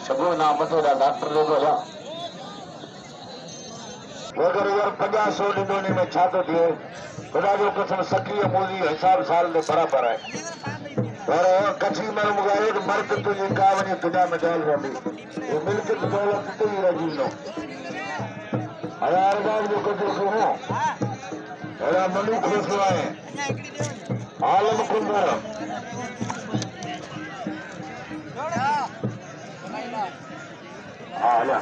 सगळं नाम थोड़ा डॉक्टर ने बोला अगर यार 50-100 ॾिनोनी में छा थो थिए खुदा जो कसम 26 मोदी हिसाब साल में बराबर है पर कच्छी मर मुगायो तो मर्द तुझे का वञे दुनिया में डाल रही ये मिल्क दौलत तो ही रही नो हजार बार जो कुछ सुनो अड़ा मनु खुश आए आलम कुंदर आया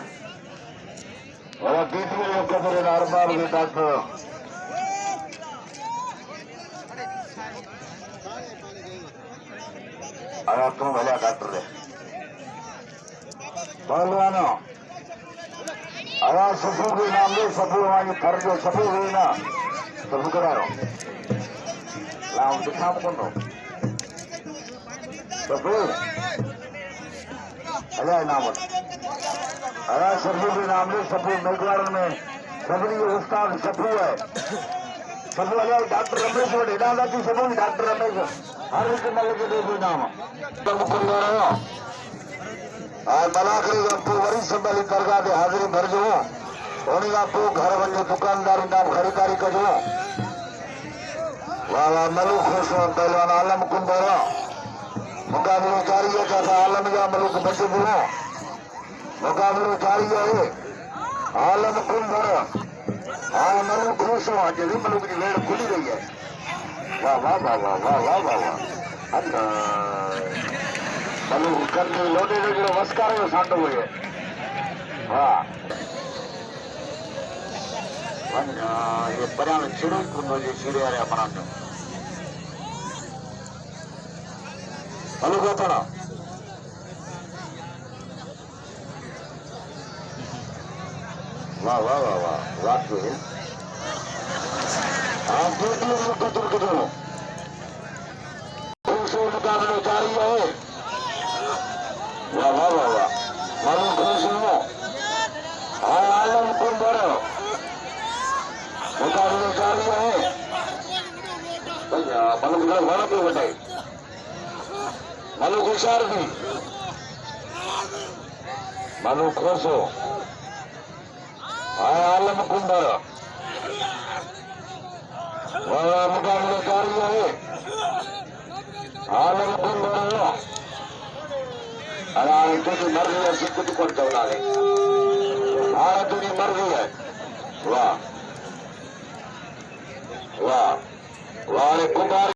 और दीदी लोग कदर नॉर्मल के डॉक्टर अरे तुम भला डॉक्टर है पहलवानो अरे सफू के नाम ले सफू हमारी फर्ज सफू हुई ना सफू करा रहा लाओ दिखा मुझको सफू अरे नाम अरे सफू के नाम ले सफू मेघवाड़ में सबरी उस्ताद सफू है सफू अरे डॉक्टर रमेश वोटे दादा की सफू डॉक्टर रमेश हर एक मल के देखो नाम आज मलाखरी पो वरी संभाली दरगाह ते हाज़िरी भरजो उन्हीं खां पोइ घर वञो दुकानदारी नाम ख़रीदारी कजो वाह वाह मलूक खुश हो पहलवान आलम कुंदर मुक़ाबिलो जारी है जैसा आलम जा मलूक बचबो मुक़ाबिलो जारी है आलम कुंदर हाँ मलूक खुश हो अॼु बि मलूक जी वेड़ खुली रही है वाह वाह वाह वाह वाह वाह वाह वाह मलूक करने लोटे जो वस्कारे जो सांडो हुए हाँ ये परियां में चिड़ो कुंदो जी चिड़े वाले अपना जो मलूक अपना वाह वाह वाह वाह वाह तो है आप देख लो कुदर कुदर मुकाबला जारी है वाह वाह वाह वाह मलूक खुश हो हाँ आलम कुंदर मुकाबला जारी है भैया मलूक घर वाला भी बताए मलूक होशियार भी मलूक खुश हो हाँ आलम कुंदर वाह मुकाबला जारी है आलम कुंदर अरे तुझी मर्जी है सिख कुछ कर चला है हाँ तुझी मर्जी है वाह वाह वाह कुमार